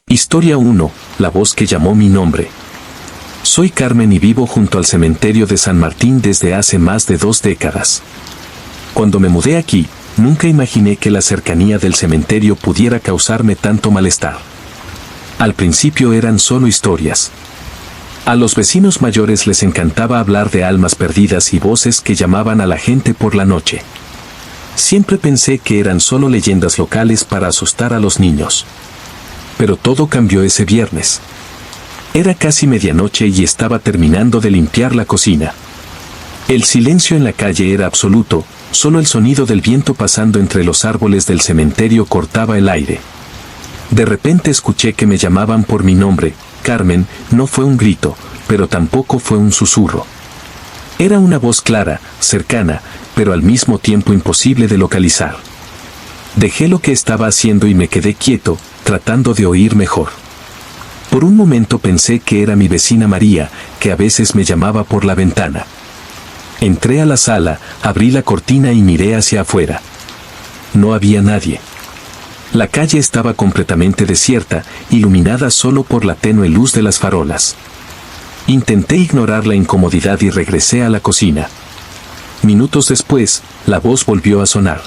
Historia 1. La voz que llamó mi nombre. Soy Carmen y vivo junto al cementerio de San Martín desde hace más de 2 décadas. Cuando me mudé aquí, nunca imaginé que la cercanía del cementerio pudiera causarme tanto malestar. Al principio eran solo historias. A los vecinos mayores les encantaba hablar de almas perdidas y voces que llamaban a la gente por la noche. Siempre pensé que eran solo leyendas locales para asustar a los niños. Pero todo cambió ese viernes. Era casi medianoche y estaba terminando de limpiar la cocina. El silencio en la calle era absoluto, solo el sonido del viento pasando entre los árboles del cementerio cortaba el aire. De repente escuché que me llamaban por mi nombre. Carmen. No fue un grito, pero tampoco fue un susurro. Era una voz clara, cercana, pero al mismo tiempo imposible de localizar. Dejé lo que estaba haciendo y me quedé quieto, tratando de oír mejor. Por un momento pensé que era mi vecina María, que a veces me llamaba por la ventana. Entré a la sala, abrí la cortina y miré hacia afuera. No había nadie. La calle estaba completamente desierta, iluminada solo por la tenue luz de las farolas. Intenté ignorar la incomodidad y regresé a la cocina. Minutos después, la voz volvió a sonar.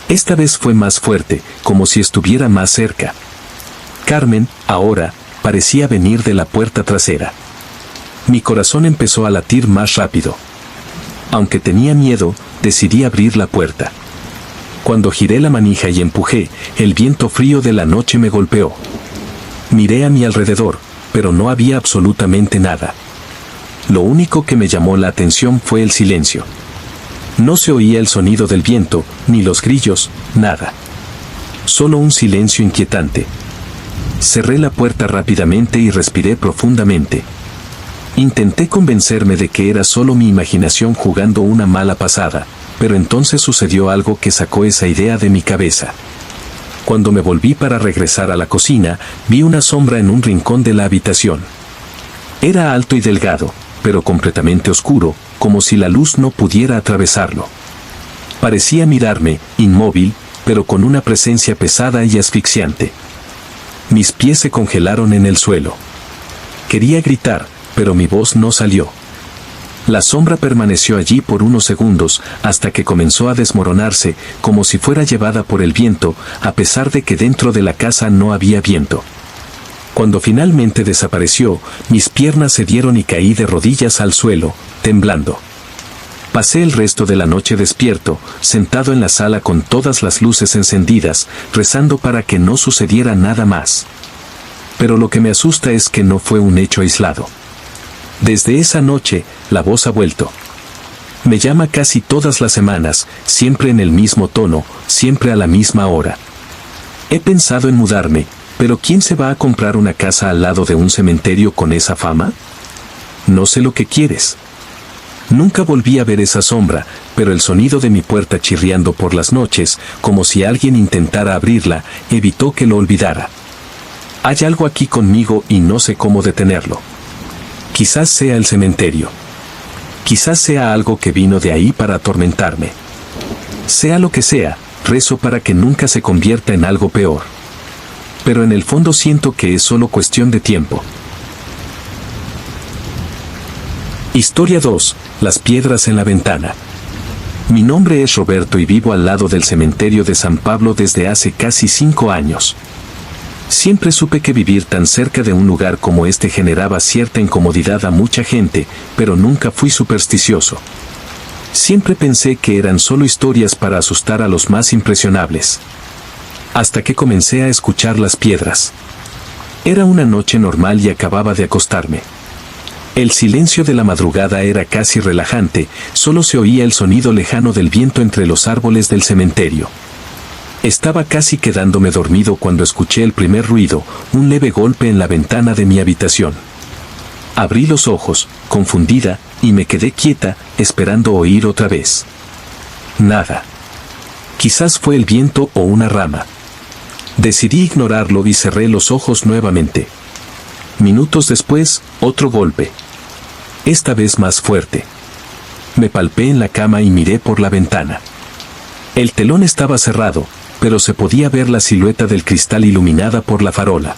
Esta vez fue más fuerte, como si estuviera más cerca. Carmen, ahora, parecía venir de la puerta trasera. Mi corazón empezó a latir más rápido. Aunque tenía miedo, decidí abrir la puerta. Cuando giré la manija y empujé, el viento frío de la noche me golpeó. Miré a mi alrededor, pero no había absolutamente nada. Lo único que me llamó la atención fue el silencio. No se oía el sonido del viento, ni los grillos, nada. Solo un silencio inquietante. Cerré la puerta rápidamente y respiré profundamente. Intenté convencerme de que era solo mi imaginación jugando una mala pasada, pero entonces sucedió algo que sacó esa idea de mi cabeza. Cuando me volví para regresar a la cocina, vi una sombra en un rincón de la habitación. Era alto y delgado, pero completamente oscuro, como si la luz no pudiera atravesarlo. Parecía mirarme, inmóvil, pero con una presencia pesada y asfixiante. Mis pies se congelaron en el suelo. Quería gritar, pero mi voz no salió. La sombra permaneció allí por unos segundos, hasta que comenzó a desmoronarse, como si fuera llevada por el viento, a pesar de que dentro de la casa no había viento. Cuando finalmente desapareció, mis piernas cedieron y caí de rodillas al suelo, temblando. Pasé el resto de la noche despierto, sentado en la sala con todas las luces encendidas, rezando para que no sucediera nada más. Pero lo que me asusta es que no fue un hecho aislado. Desde esa noche, la voz ha vuelto. Me llama casi todas las semanas, siempre en el mismo tono, siempre a la misma hora. He pensado en mudarme, pero ¿quién se va a comprar una casa al lado de un cementerio con esa fama? No sé lo que quieres. Nunca volví a ver esa sombra, pero el sonido de mi puerta chirriando por las noches, como si alguien intentara abrirla, evitó que lo olvidara. Hay algo aquí conmigo y no sé cómo detenerlo. Quizás sea el cementerio. Quizás sea algo que vino de ahí para atormentarme. Sea lo que sea, rezo para que nunca se convierta en algo peor. Pero en el fondo siento que es solo cuestión de tiempo. Historia 2. Las piedras en la ventana. Mi nombre es Roberto y vivo al lado del cementerio de San Pablo desde hace casi 5 años. Siempre supe que vivir tan cerca de un lugar como este generaba cierta incomodidad a mucha gente, pero nunca fui supersticioso. Siempre pensé que eran solo historias para asustar a los más impresionables. Hasta que comencé a escuchar las piedras. Era una noche normal y acababa de acostarme. El silencio de la madrugada era casi relajante, solo se oía el sonido lejano del viento entre los árboles del cementerio. Estaba casi quedándome dormido cuando escuché el primer ruido, un leve golpe en la ventana de mi habitación. Abrí los ojos, confundida, y me quedé quieta, esperando oír otra vez. Nada. Quizás fue el viento o una rama. Decidí ignorarlo y cerré los ojos nuevamente. Minutos después, otro golpe. Esta vez más fuerte. Me palpé en la cama y miré por la ventana. El telón estaba cerrado, pero se podía ver la silueta del cristal iluminada por la farola.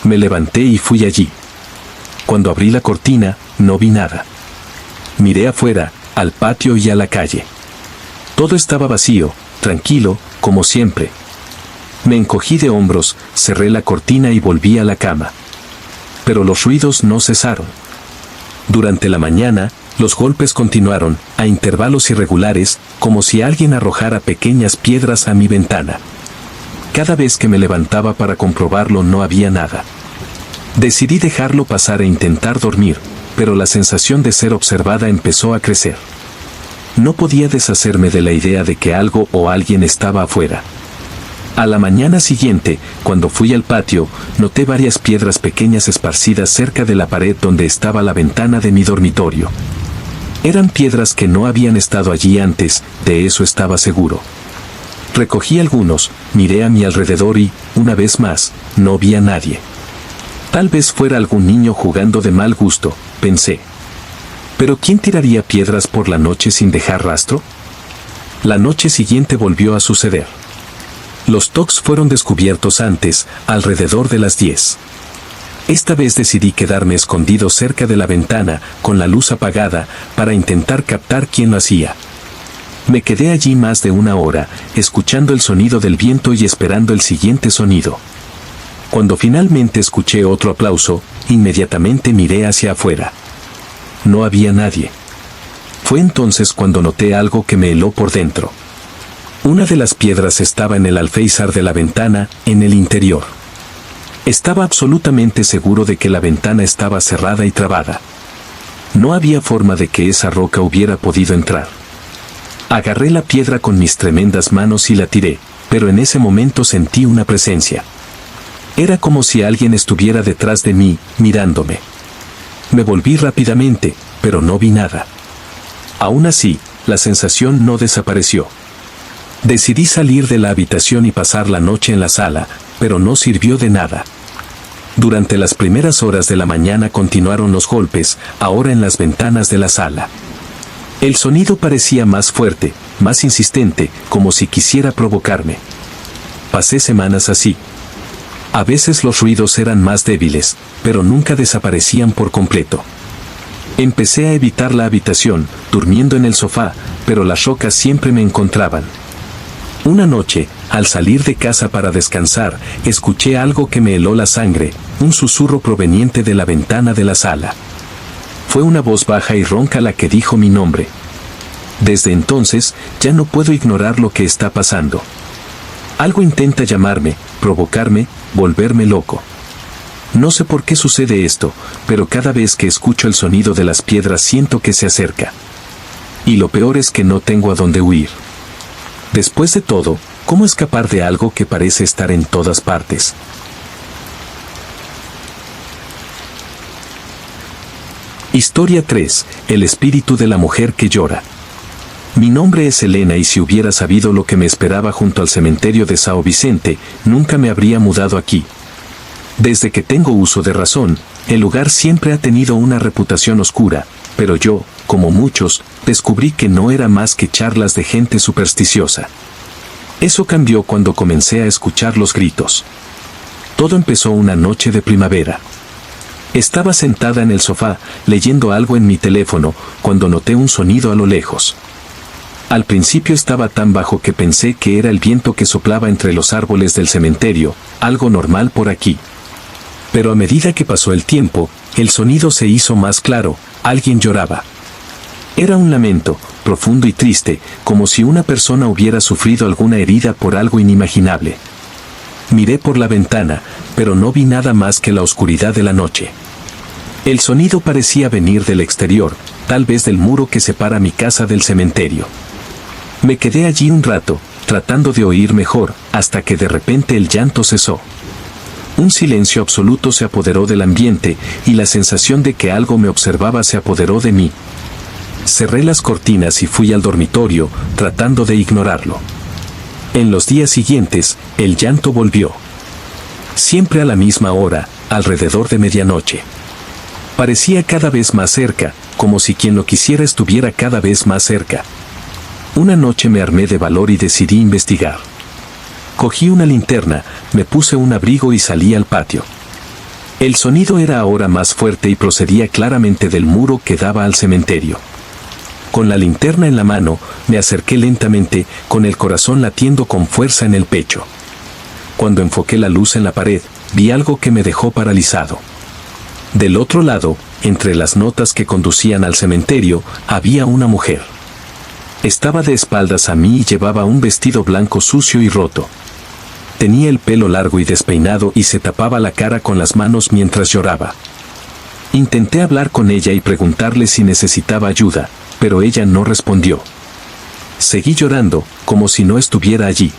Me levanté y fui allí. Cuando abrí la cortina, no vi nada. Miré afuera, al patio y a la calle. Todo estaba vacío, tranquilo, como siempre. Me encogí de hombros, cerré la cortina y volví a la cama. Pero los ruidos no cesaron. Durante la mañana, los golpes continuaron, a intervalos irregulares, como si alguien arrojara pequeñas piedras a mi ventana. Cada vez que me levantaba para comprobarlo no había nada. Decidí dejarlo pasar e intentar dormir, pero la sensación de ser observada empezó a crecer. No podía deshacerme de la idea de que algo o alguien estaba afuera. A la mañana siguiente, cuando fui al patio, noté varias piedras pequeñas esparcidas cerca de la pared donde estaba la ventana de mi dormitorio. Eran piedras que no habían estado allí antes, de eso estaba seguro. Recogí algunos, miré a mi alrededor y, una vez más, no vi a nadie. Tal vez fuera algún niño jugando de mal gusto, pensé. ¿Pero quién tiraría piedras por la noche sin dejar rastro? La noche siguiente volvió a suceder. Los tocs fueron descubiertos antes, alrededor de las 10. Esta vez decidí quedarme escondido cerca de la ventana, con la luz apagada, para intentar captar quién lo hacía. Me quedé allí más de una hora, escuchando el sonido del viento y esperando el siguiente sonido. Cuando finalmente escuché otro aplauso, inmediatamente miré hacia afuera. No había nadie. Fue entonces cuando noté algo que me heló por dentro. Una de las piedras estaba en el alféizar de la ventana, en el interior. Estaba absolutamente seguro de que la ventana estaba cerrada y trabada. No había forma de que esa roca hubiera podido entrar. Agarré la piedra con mis tremendas manos y la tiré, pero en ese momento sentí una presencia. Era como si alguien estuviera detrás de mí, mirándome. Me volví rápidamente, pero no vi nada. Aún así, la sensación no desapareció. Decidí salir de la habitación y pasar la noche en la sala, pero no sirvió de nada. Durante las primeras horas de la mañana continuaron los golpes, ahora en las ventanas de la sala. El sonido parecía más fuerte, más insistente, como si quisiera provocarme. Pasé semanas así. A veces los ruidos eran más débiles, pero nunca desaparecían por completo. Empecé a evitar la habitación, durmiendo en el sofá, pero las rocas siempre me encontraban. Una noche, al salir de casa para descansar, escuché algo que me heló la sangre, un susurro proveniente de la ventana de la sala. Fue una voz baja y ronca la que dijo mi nombre. Desde entonces, ya no puedo ignorar lo que está pasando. Algo intenta llamarme, provocarme, volverme loco. No sé por qué sucede esto, pero cada vez que escucho el sonido de las piedras siento que se acerca. Y lo peor es que no tengo a dónde huir. Después de todo, ¿cómo escapar de algo que parece estar en todas partes? Historia 3. El espíritu de la mujer que llora. Mi nombre es Elena y si hubiera sabido lo que me esperaba junto al cementerio de São Vicente, nunca me habría mudado aquí. Desde que tengo uso de razón, el lugar siempre ha tenido una reputación oscura, pero yo, como muchos, descubrí que no era más que charlas de gente supersticiosa. Eso cambió cuando comencé a escuchar los gritos. Todo empezó una noche de primavera. Estaba sentada en el sofá, leyendo algo en mi teléfono, cuando noté un sonido a lo lejos. Al principio estaba tan bajo que pensé que era el viento que soplaba entre los árboles del cementerio, algo normal por aquí. Pero a medida que pasó el tiempo, el sonido se hizo más claro, alguien lloraba. Era un lamento, profundo y triste, como si una persona hubiera sufrido alguna herida por algo inimaginable. Miré por la ventana, pero no vi nada más que la oscuridad de la noche. El sonido parecía venir del exterior, tal vez del muro que separa mi casa del cementerio. Me quedé allí un rato, tratando de oír mejor, hasta que de repente el llanto cesó. Un silencio absoluto se apoderó del ambiente, y la sensación de que algo me observaba se apoderó de mí. Cerré las cortinas y fui al dormitorio, tratando de ignorarlo. En los días siguientes, el llanto volvió. Siempre a la misma hora, alrededor de medianoche. Parecía cada vez más cerca, como si quien lo quisiera estuviera cada vez más cerca. Una noche me armé de valor y decidí investigar. Cogí una linterna, me puse un abrigo y salí al patio. El sonido era ahora más fuerte y procedía claramente del muro que daba al cementerio. Con la linterna en la mano, me acerqué lentamente, con el corazón latiendo con fuerza en el pecho. Cuando enfoqué la luz en la pared, vi algo que me dejó paralizado. Del otro lado, entre las notas que conducían al cementerio, había una mujer. Estaba de espaldas a mí y llevaba un vestido blanco sucio y roto. Tenía el pelo largo y despeinado y se tapaba la cara con las manos mientras lloraba. Intenté hablar con ella y preguntarle si necesitaba ayuda, pero ella no respondió. Seguí llorando, como si no estuviera allí.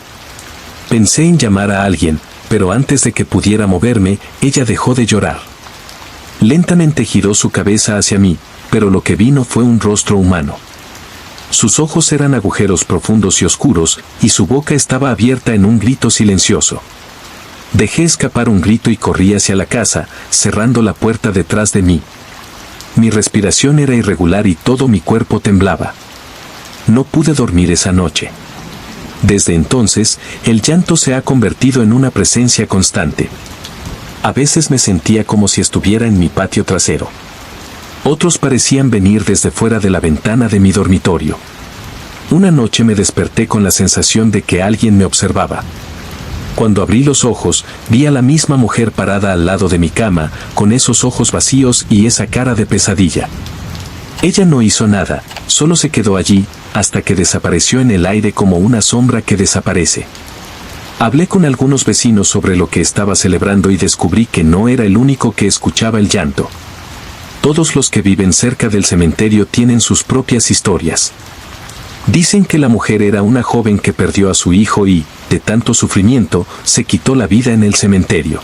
Pensé en llamar a alguien, pero antes de que pudiera moverme, ella dejó de llorar. Lentamente giró su cabeza hacia mí, pero lo que vi no fue un rostro humano. Sus ojos eran agujeros profundos y oscuros, y su boca estaba abierta en un grito silencioso. Dejé escapar un grito y corrí hacia la casa, cerrando la puerta detrás de mí. Mi respiración era irregular y todo mi cuerpo temblaba. No pude dormir esa noche. Desde entonces, el llanto se ha convertido en una presencia constante. A veces me sentía como si estuviera en mi patio trasero. Otros parecían venir desde fuera de la ventana de mi dormitorio. Una noche me desperté con la sensación de que alguien me observaba. Cuando abrí los ojos, vi a la misma mujer parada al lado de mi cama, con esos ojos vacíos y esa cara de pesadilla. Ella no hizo nada, solo se quedó allí, hasta que desapareció en el aire como una sombra que desaparece. Hablé con algunos vecinos sobre lo que estaba celebrando y descubrí que no era el único que escuchaba el llanto. Todos los que viven cerca del cementerio tienen sus propias historias. Dicen que la mujer era una joven que perdió a su hijo y, de tanto sufrimiento, se quitó la vida en el cementerio.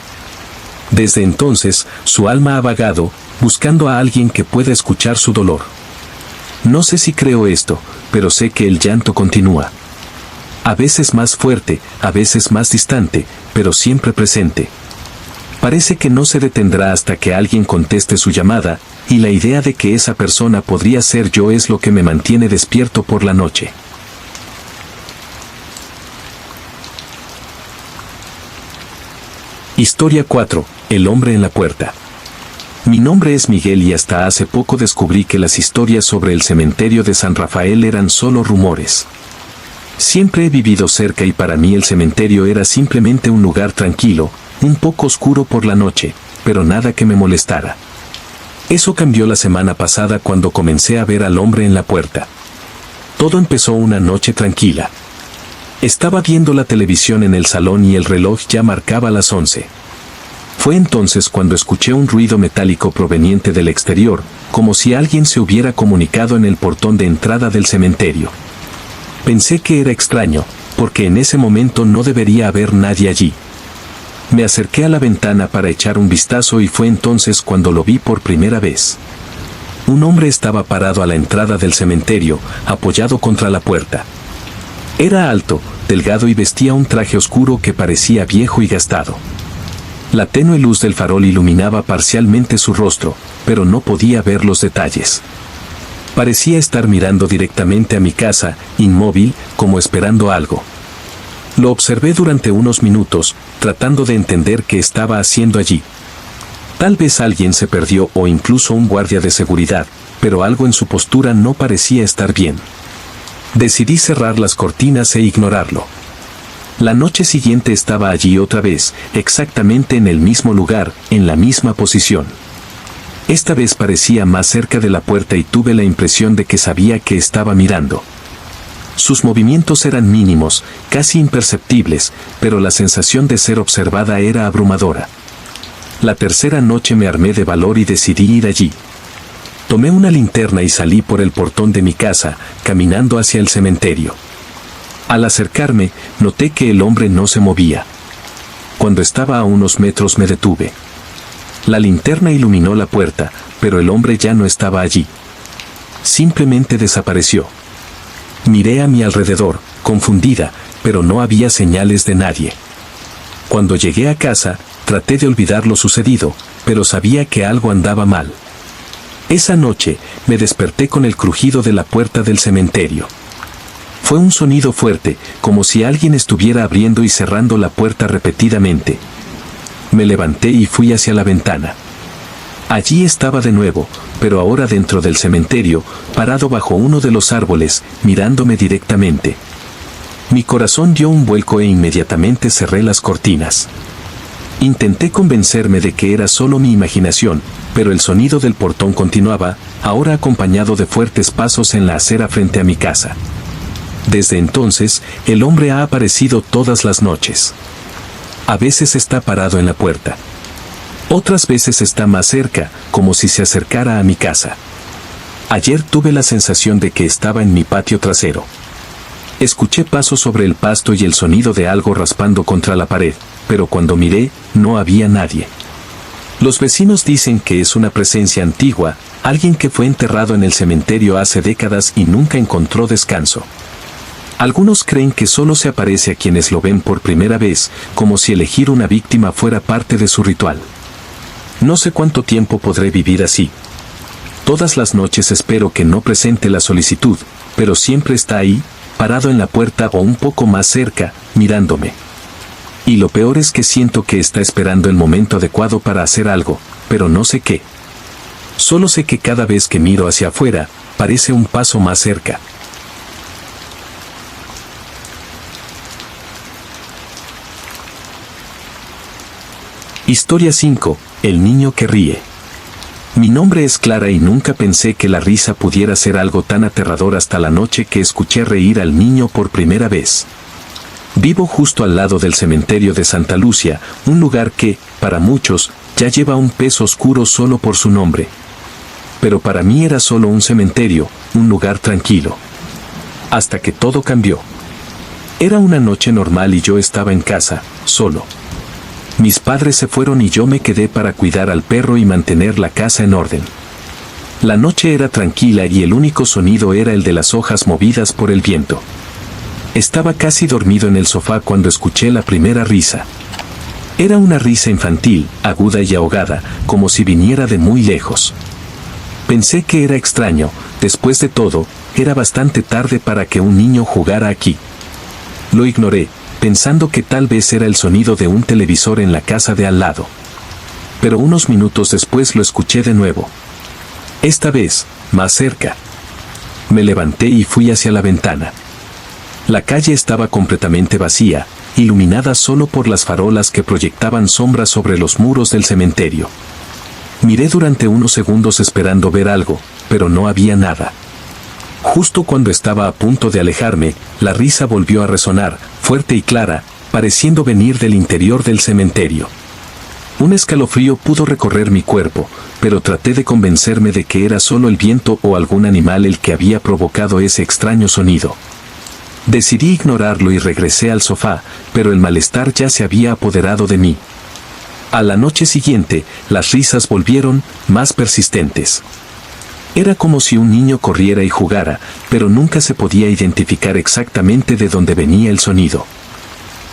Desde entonces, su alma ha vagado, buscando a alguien que pueda escuchar su dolor. No sé si creo esto, pero sé que el llanto continúa. A veces más fuerte, a veces más distante, pero siempre presente. Parece que no se detendrá hasta que alguien conteste su llamada, y la idea de que esa persona podría ser yo es lo que me mantiene despierto por la noche. Historia 4. El hombre en la puerta. Mi nombre es Miguel y hasta hace poco descubrí que las historias sobre el cementerio de San Rafael eran solo rumores. Siempre he vivido cerca y para mí el cementerio era simplemente un lugar tranquilo, un poco oscuro por la noche, pero nada que me molestara. Eso cambió la semana pasada cuando comencé a ver al hombre en la puerta. Todo empezó una noche tranquila. Estaba viendo la televisión en el salón y el reloj ya marcaba las 11. Fue entonces cuando escuché un ruido metálico proveniente del exterior, como si alguien se hubiera comunicado en el portón de entrada del cementerio. Pensé que era extraño, porque en ese momento no debería haber nadie allí. Me acerqué a la ventana para echar un vistazo y fue entonces cuando lo vi por primera vez. Un hombre estaba parado a la entrada del cementerio, apoyado contra la puerta. Era alto, delgado y vestía un traje oscuro que parecía viejo y gastado. La tenue luz del farol iluminaba parcialmente su rostro, pero no podía ver los detalles. Parecía estar mirando directamente a mi casa, inmóvil, como esperando algo. Lo observé durante unos minutos, tratando de entender qué estaba haciendo allí. Tal vez alguien se perdió o incluso un guardia de seguridad, pero algo en su postura no parecía estar bien. Decidí cerrar las cortinas e ignorarlo. La noche siguiente estaba allí otra vez, exactamente en el mismo lugar, en la misma posición. Esta vez parecía más cerca de la puerta y tuve la impresión de que sabía que estaba mirando. Sus movimientos eran mínimos, casi imperceptibles, pero la sensación de ser observada era abrumadora. La tercera noche me armé de valor y decidí ir allí. Tomé una linterna y salí por el portón de mi casa, caminando hacia el cementerio. Al acercarme, noté que el hombre no se movía. Cuando estaba a unos metros me detuve. La linterna iluminó la puerta, pero el hombre ya no estaba allí. Simplemente desapareció. Miré a mi alrededor, confundida, pero no había señales de nadie. Cuando llegué a casa, traté de olvidar lo sucedido, pero sabía que algo andaba mal. Esa noche, me desperté con el crujido de la puerta del cementerio. Fue un sonido fuerte, como si alguien estuviera abriendo y cerrando la puerta repetidamente. Me levanté y fui hacia la ventana. Allí estaba de nuevo, pero ahora dentro del cementerio, parado bajo uno de los árboles, mirándome directamente. Mi corazón dio un vuelco e inmediatamente cerré las cortinas. Intenté convencerme de que era solo mi imaginación, pero el sonido del portón continuaba, ahora acompañado de fuertes pasos en la acera frente a mi casa. Desde entonces, el hombre ha aparecido todas las noches. A veces está parado en la puerta. Otras veces está más cerca, como si se acercara a mi casa. Ayer tuve la sensación de que estaba en mi patio trasero. Escuché pasos sobre el pasto y el sonido de algo raspando contra la pared, pero cuando miré, no había nadie. Los vecinos dicen que es una presencia antigua, alguien que fue enterrado en el cementerio hace décadas y nunca encontró descanso. Algunos creen que solo se aparece a quienes lo ven por primera vez, como si elegir una víctima fuera parte de su ritual. No sé cuánto tiempo podré vivir así. Todas las noches espero que no presente la solicitud, pero siempre está ahí, parado en la puerta o un poco más cerca, mirándome. Y lo peor es que siento que está esperando el momento adecuado para hacer algo, pero no sé qué. Solo sé que cada vez que miro hacia afuera, parece un paso más cerca. Historia 5. El niño que ríe. Mi nombre es Clara y nunca pensé que la risa pudiera ser algo tan aterrador hasta la noche que escuché reír al niño por primera vez. Vivo justo al lado del cementerio de Santa Lucia, un lugar que, para muchos, ya lleva un peso oscuro solo por su nombre. Pero para mí era solo un cementerio, un lugar tranquilo. Hasta que todo cambió. Era una noche normal y yo estaba en casa, solo. Mis padres se fueron y yo me quedé para cuidar al perro y mantener la casa en orden. La noche era tranquila y el único sonido era el de las hojas movidas por el viento. Estaba casi dormido en el sofá cuando escuché la primera risa. Era una risa infantil, aguda y ahogada, como si viniera de muy lejos. Pensé que era extraño, después de todo, era bastante tarde para que un niño jugara aquí. Lo ignoré, pensando que tal vez era el sonido de un televisor en la casa de al lado. Pero unos minutos después lo escuché de nuevo. Esta vez, más cerca. Me levanté y fui hacia la ventana. La calle estaba completamente vacía, iluminada solo por las farolas que proyectaban sombras sobre los muros del cementerio. Miré durante unos segundos esperando ver algo, pero no había nada. Justo cuando estaba a punto de alejarme, la risa volvió a resonar, fuerte y clara, pareciendo venir del interior del cementerio. Un escalofrío pudo recorrer mi cuerpo, pero traté de convencerme de que era solo el viento o algún animal el que había provocado ese extraño sonido. Decidí ignorarlo y regresé al sofá, pero el malestar ya se había apoderado de mí. A la noche siguiente, las risas volvieron, más persistentes. Era como si un niño corriera y jugara, pero nunca se podía identificar exactamente de dónde venía el sonido.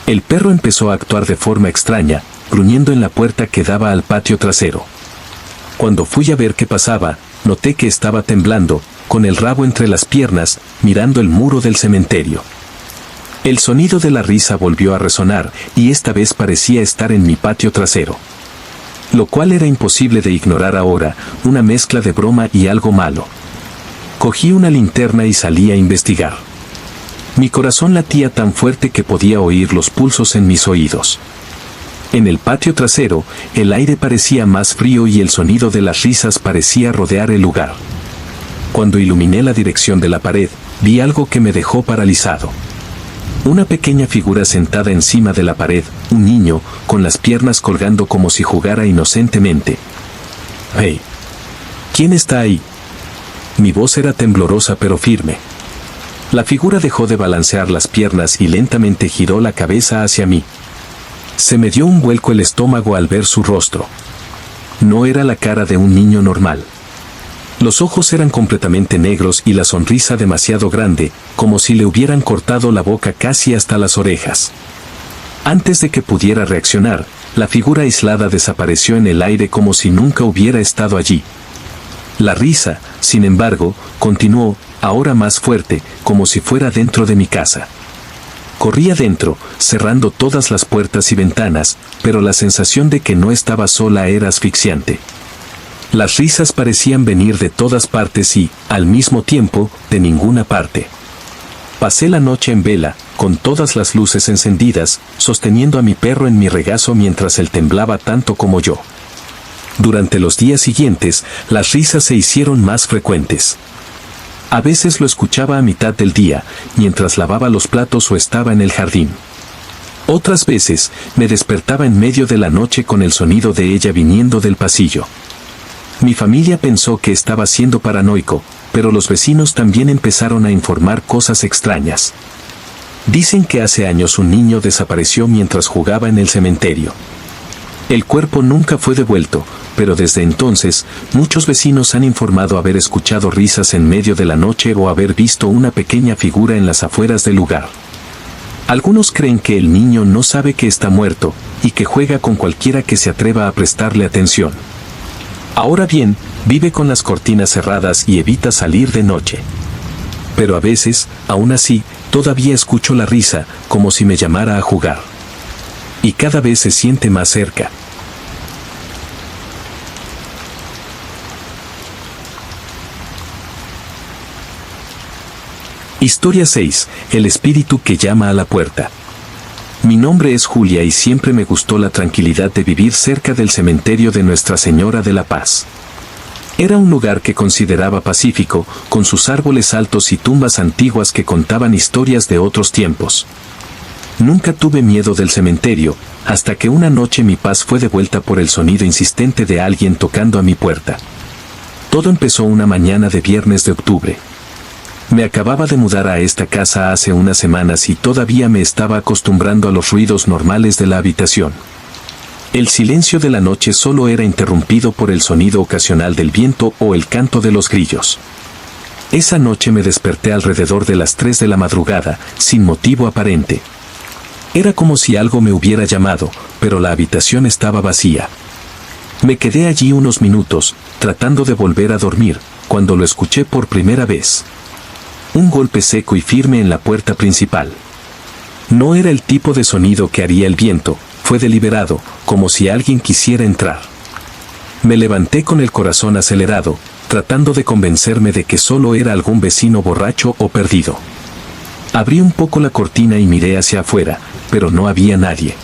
El perro empezó a actuar de forma extraña, gruñendo en la puerta que daba al patio trasero. Cuando fui a ver qué pasaba, noté que estaba temblando, con el rabo entre las piernas, mirando el muro del cementerio. El sonido de la risa volvió a resonar, y esta vez parecía estar en mi patio trasero. Lo cual era imposible de ignorar ahora, una mezcla de broma y algo malo. Cogí una linterna y salí a investigar. Mi corazón latía tan fuerte que podía oír los pulsos en mis oídos. En el patio trasero, el aire parecía más frío y el sonido de las risas parecía rodear el lugar. Cuando iluminé la dirección de la pared, vi algo que me dejó paralizado. Una pequeña figura sentada encima de la pared, un niño, con las piernas colgando como si jugara inocentemente. «Hey, ¿quién está ahí?». Mi voz era temblorosa pero firme. La figura dejó de balancear las piernas y lentamente giró la cabeza hacia mí. Se me dio un vuelco el estómago al ver su rostro. No era la cara de un niño normal. Los ojos eran completamente negros y la sonrisa demasiado grande, como si le hubieran cortado la boca casi hasta las orejas. Antes de que pudiera reaccionar, la figura aislada desapareció en el aire como si nunca hubiera estado allí. La risa, sin embargo, continuó, ahora más fuerte, como si fuera dentro de mi casa. Corrí adentro, cerrando todas las puertas y ventanas, pero la sensación de que no estaba sola era asfixiante. Las risas parecían venir de todas partes y, al mismo tiempo, de ninguna parte. Pasé la noche en vela, con todas las luces encendidas, sosteniendo a mi perro en mi regazo mientras él temblaba tanto como yo. Durante los días siguientes, las risas se hicieron más frecuentes. A veces lo escuchaba a mitad del día, mientras lavaba los platos o estaba en el jardín. Otras veces, me despertaba en medio de la noche con el sonido de ella viniendo del pasillo. Mi familia pensó que estaba siendo paranoico, pero los vecinos también empezaron a informar cosas extrañas. Dicen que hace años un niño desapareció mientras jugaba en el cementerio. El cuerpo nunca fue devuelto, pero desde entonces, muchos vecinos han informado haber escuchado risas en medio de la noche o haber visto una pequeña figura en las afueras del lugar. Algunos creen que el niño no sabe que está muerto, y que juega con cualquiera que se atreva a prestarle atención. Ahora bien, vive con las cortinas cerradas y evita salir de noche. Pero a veces, aún así, todavía escucho la risa, como si me llamara a jugar. Y cada vez se siente más cerca. Historia 6. El espíritu que llama a la puerta. Mi nombre es Julia y siempre me gustó la tranquilidad de vivir cerca del cementerio de Nuestra Señora de la Paz. Era un lugar que consideraba pacífico, con sus árboles altos y tumbas antiguas que contaban historias de otros tiempos. Nunca tuve miedo del cementerio, hasta que una noche mi paz fue devuelta por el sonido insistente de alguien tocando a mi puerta. Todo empezó una mañana de viernes de octubre. Me acababa de mudar a esta casa hace unas semanas y todavía me estaba acostumbrando a los ruidos normales de la habitación. El silencio de la noche solo era interrumpido por el sonido ocasional del viento o el canto de los grillos. Esa noche me desperté alrededor de las 3 de la madrugada, sin motivo aparente. Era como si algo me hubiera llamado, pero la habitación estaba vacía. Me quedé allí unos minutos, tratando de volver a dormir, cuando lo escuché por primera vez. Un golpe seco y firme en la puerta principal. No era el tipo de sonido que haría el viento, fue deliberado, como si alguien quisiera entrar. Me levanté con el corazón acelerado, tratando de convencerme de que solo era algún vecino borracho o perdido. Abrí un poco la cortina y miré hacia afuera, pero no había nadie.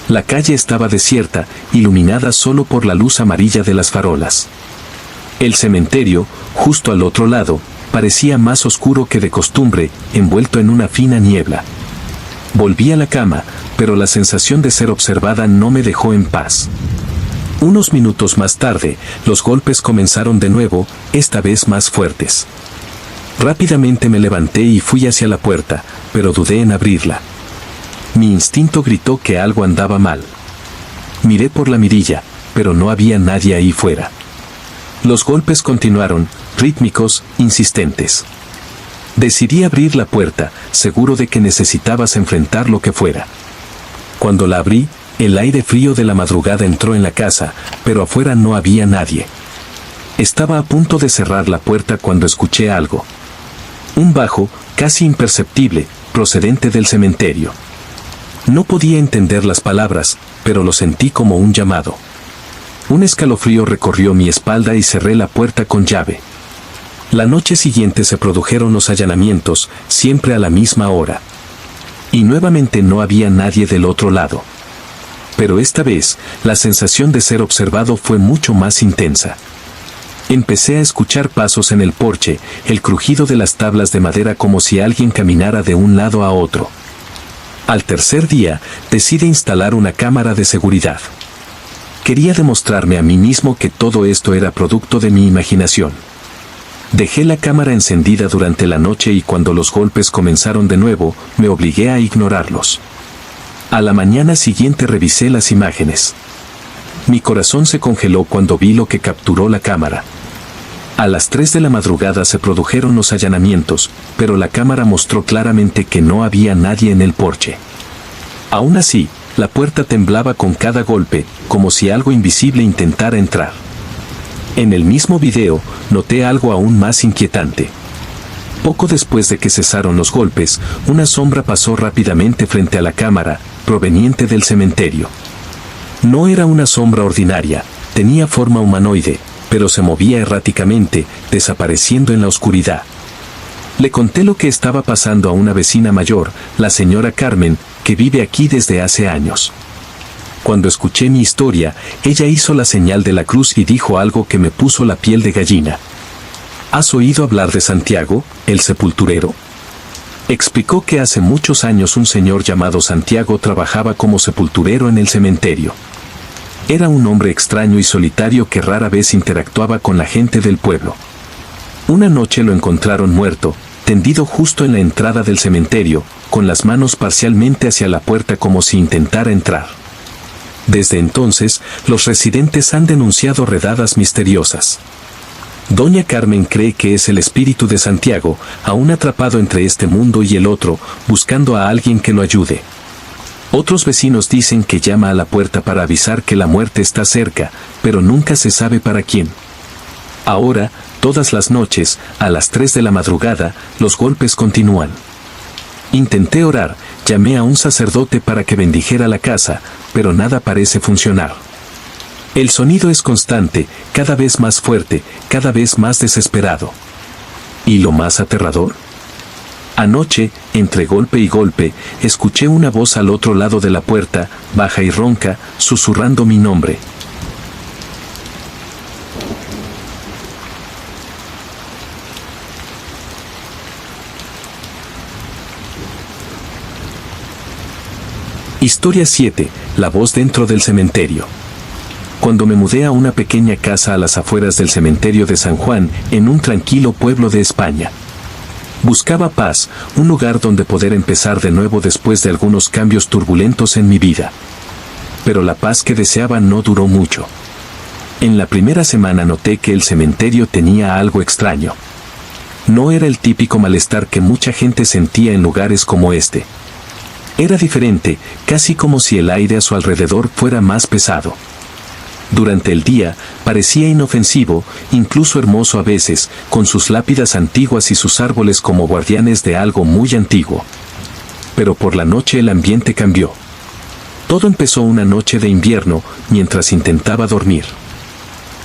La calle estaba desierta, iluminada solo por la luz amarilla de las farolas. El cementerio, justo al otro lado, parecía más oscuro que de costumbre, envuelto en una fina niebla. Volví a la cama, pero la sensación de ser observada no me dejó en paz. Unos minutos más tarde, los golpes comenzaron de nuevo, esta vez más fuertes. Rápidamente me levanté y fui hacia la puerta, pero dudé en abrirla. Mi instinto gritó que algo andaba mal. Miré por la mirilla, pero no había nadie ahí fuera. Los golpes continuaron, rítmicos, insistentes. Decidí abrir la puerta, seguro de que necesitabas enfrentar lo que fuera. Cuando la abrí, el aire frío de la madrugada entró en la casa, pero afuera no había nadie. Estaba a punto de cerrar la puerta cuando escuché algo. Un bajo, casi imperceptible, procedente del cementerio. No podía entender las palabras, pero lo sentí como un llamado. Un escalofrío recorrió mi espalda y cerré la puerta con llave. La noche siguiente se produjeron los allanamientos, siempre a la misma hora. Y nuevamente no había nadie del otro lado. Pero esta vez, la sensación de ser observado fue mucho más intensa. Empecé a escuchar pasos en el porche, el crujido de las tablas de madera como si alguien caminara de un lado a otro. Al tercer día, decidí instalar una cámara de seguridad. Quería demostrarme a mí mismo que todo esto era producto de mi imaginación. Dejé la cámara encendida durante la noche y cuando los golpes comenzaron de nuevo, me obligué a ignorarlos. A la mañana siguiente revisé las imágenes. Mi corazón se congeló cuando vi lo que capturó la cámara. A las 3 de la madrugada se produjeron los allanamientos, pero la cámara mostró claramente que no había nadie en el porche. Aún así, la puerta temblaba con cada golpe, como si algo invisible intentara entrar. En el mismo video, noté algo aún más inquietante. Poco después de que cesaron los golpes, una sombra pasó rápidamente frente a la cámara, proveniente del cementerio. No era una sombra ordinaria, tenía forma humanoide, pero se movía erráticamente, desapareciendo en la oscuridad. Le conté lo que estaba pasando a una vecina mayor, la señora Carmen, que vive aquí desde hace años. Cuando escuché mi historia, ella hizo la señal de la cruz y dijo algo que me puso la piel de gallina. ¿Has oído hablar de Santiago, el sepulturero? Explicó que hace muchos años un señor llamado Santiago trabajaba como sepulturero en el cementerio. Era un hombre extraño y solitario que rara vez interactuaba con la gente del pueblo. Una noche lo encontraron muerto, tendido justo en la entrada del cementerio, con las manos parcialmente hacia la puerta como si intentara entrar. Desde entonces, los residentes han denunciado redadas misteriosas. Doña Carmen cree que es el espíritu de Santiago, aún atrapado entre este mundo y el otro, buscando a alguien que lo ayude. Otros vecinos dicen que llama a la puerta para avisar que la muerte está cerca, pero nunca se sabe para quién. Ahora, todas las noches, a las 3 de la madrugada, los golpes continúan. Intenté orar, llamé a un sacerdote para que bendijera la casa, pero nada parece funcionar. El sonido es constante, cada vez más fuerte, cada vez más desesperado. ¿Y lo más aterrador? Anoche, entre golpe y golpe, escuché una voz al otro lado de la puerta, baja y ronca, susurrando mi nombre. Historia 7. La voz dentro del cementerio. Cuando me mudé a una pequeña casa a las afueras del cementerio de San Juan, en un tranquilo pueblo de España. Buscaba paz, un lugar donde poder empezar de nuevo después de algunos cambios turbulentos en mi vida. Pero la paz que deseaba no duró mucho. En la primera semana noté que el cementerio tenía algo extraño. No era el típico malestar que mucha gente sentía en lugares como este. Era diferente, casi como si el aire a su alrededor fuera más pesado. Durante el día, parecía inofensivo, incluso hermoso a veces, con sus lápidas antiguas y sus árboles como guardianes de algo muy antiguo. Pero por la noche el ambiente cambió. Todo empezó una noche de invierno, mientras intentaba dormir.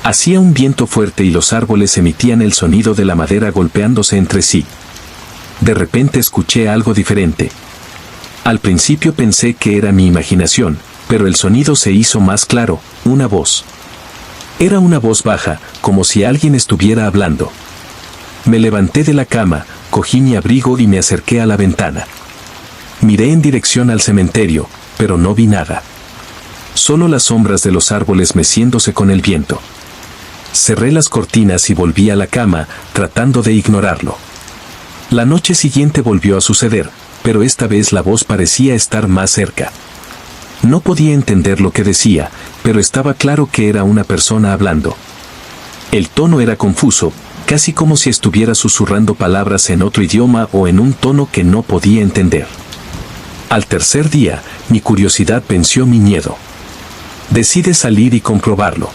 Hacía un viento fuerte y los árboles emitían el sonido de la madera golpeándose entre sí. De repente escuché algo diferente. Al principio pensé que era mi imaginación, pero el sonido se hizo más claro, una voz. Era una voz baja, como si alguien estuviera hablando. Me levanté de la cama, cogí mi abrigo y me acerqué a la ventana. Miré en dirección al cementerio, pero no vi nada. Solo las sombras de los árboles meciéndose con el viento. Cerré las cortinas y volví a la cama, tratando de ignorarlo. La noche siguiente volvió a suceder, pero esta vez la voz parecía estar más cerca. No podía entender lo que decía, pero estaba claro que era una persona hablando. El tono era confuso, casi como si estuviera susurrando palabras en otro idioma o en un tono que no podía entender. Al tercer día, mi curiosidad venció mi miedo. Decidí salir y comprobarlo.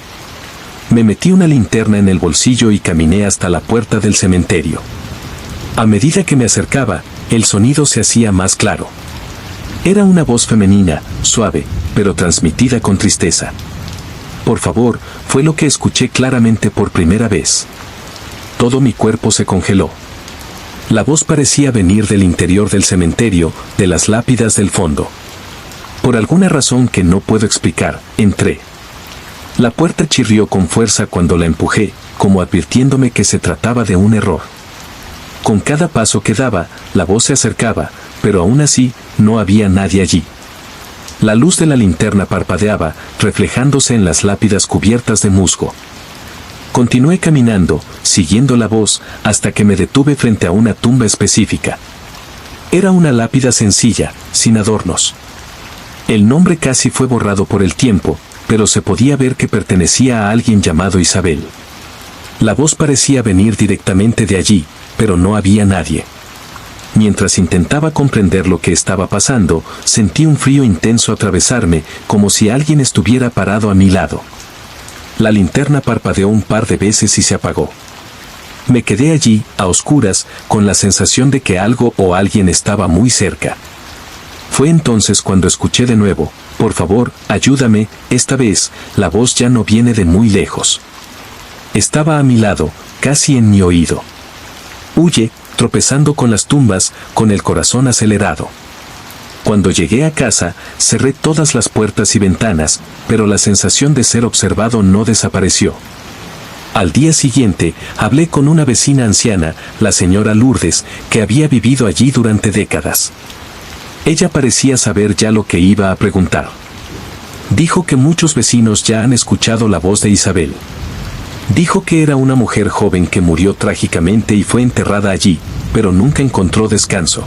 Me metí una linterna en el bolsillo y caminé hasta la puerta del cementerio. A medida que me acercaba, el sonido se hacía más claro. Era una voz femenina, suave, pero transmitida con tristeza. Por favor, fue lo que escuché claramente por primera vez. Todo mi cuerpo se congeló. La voz parecía venir del interior del cementerio, de las lápidas del fondo. Por alguna razón que no puedo explicar, entré. La puerta chirrió con fuerza cuando la empujé, como advirtiéndome que se trataba de un error. Con cada paso que daba, la voz se acercaba, pero aún así, no había nadie allí. La luz de la linterna parpadeaba, reflejándose en las lápidas cubiertas de musgo. Continué caminando, siguiendo la voz, hasta que me detuve frente a una tumba específica. Era una lápida sencilla, sin adornos. El nombre casi fue borrado por el tiempo, pero se podía ver que pertenecía a alguien llamado Isabel. La voz parecía venir directamente de allí, pero no había nadie. Mientras intentaba comprender lo que estaba pasando, sentí un frío intenso atravesarme, como si alguien estuviera parado a mi lado. La linterna parpadeó un par de veces y se apagó. Me quedé allí, a oscuras, con la sensación de que algo o alguien estaba muy cerca. Fue entonces cuando escuché de nuevo: por favor, ayúdame. Esta vez, la voz ya no viene de muy lejos. Estaba a mi lado, casi en mi oído. Huye, tropezando con las tumbas, con el corazón acelerado. Cuando llegué a casa, cerré todas las puertas y ventanas, pero la sensación de ser observado no desapareció. Al día siguiente, hablé con una vecina anciana, la señora Lourdes, que había vivido allí durante décadas. Ella parecía saber ya lo que iba a preguntar. Dijo que muchos vecinos ya han escuchado la voz de Isabel. Dijo que era una mujer joven que murió trágicamente y fue enterrada allí, pero nunca encontró descanso.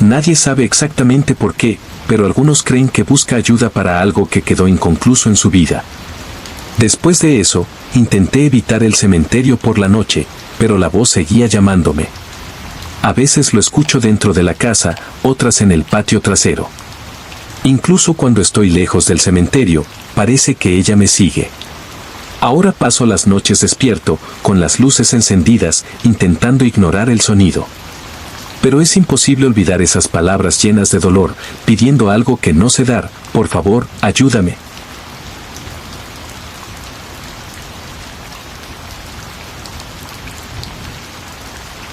Nadie sabe exactamente por qué, pero algunos creen que busca ayuda para algo que quedó inconcluso en su vida. Después de eso, intenté evitar el cementerio por la noche, pero la voz seguía llamándome. A veces lo escucho dentro de la casa, otras en el patio trasero. Incluso cuando estoy lejos del cementerio, parece que ella me sigue. Ahora paso las noches despierto, con las luces encendidas, intentando ignorar el sonido. Pero es imposible olvidar esas palabras llenas de dolor, pidiendo algo que no sé dar: por favor, ayúdame.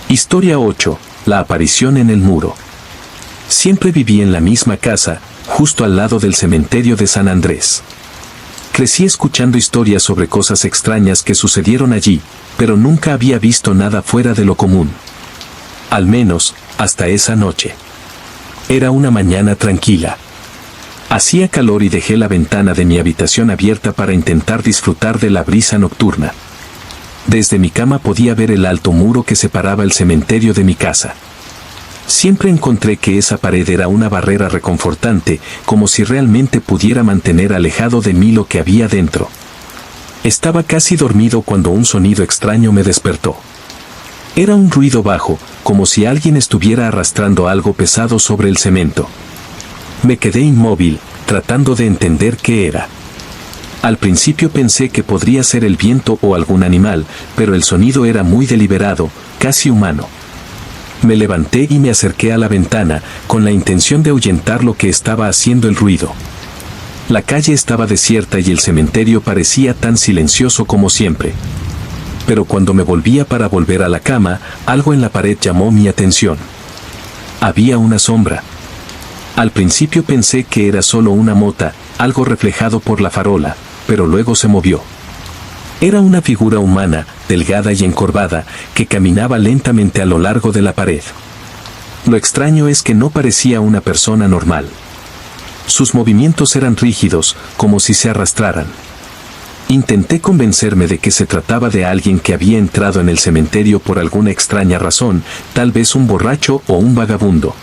Historia 8. La aparición en el muro. Siempre viví en la misma casa, justo al lado del cementerio de San Andrés. Crecí escuchando historias sobre cosas extrañas que sucedieron allí, pero nunca había visto nada fuera de lo común. Al menos, hasta esa noche. Era una mañana tranquila. Hacía calor y dejé la ventana de mi habitación abierta para intentar disfrutar de la brisa nocturna. Desde mi cama podía ver el alto muro que separaba el cementerio de mi casa. Siempre encontré que esa pared era una barrera reconfortante, como si realmente pudiera mantener alejado de mí lo que había dentro. Estaba casi dormido cuando un sonido extraño me despertó. Era un ruido bajo, como si alguien estuviera arrastrando algo pesado sobre el cemento. Me quedé inmóvil, tratando de entender qué era. Al principio pensé que podría ser el viento o algún animal, pero el sonido era muy deliberado, casi humano. Me levanté y me acerqué a la ventana, con la intención de ahuyentar lo que estaba haciendo el ruido. La calle estaba desierta y el cementerio parecía tan silencioso como siempre. Pero cuando me volvía para volver a la cama, algo en la pared llamó mi atención. Había una sombra. Al principio pensé que era solo una mota, algo reflejado por la farola, pero luego se movió. Era una figura humana, delgada y encorvada, que caminaba lentamente a lo largo de la pared. Lo extraño es que no parecía una persona normal. Sus movimientos eran rígidos, como si se arrastraran. Intenté convencerme de que se trataba de alguien que había entrado en el cementerio por alguna extraña razón, tal vez un borracho o un vagabundo.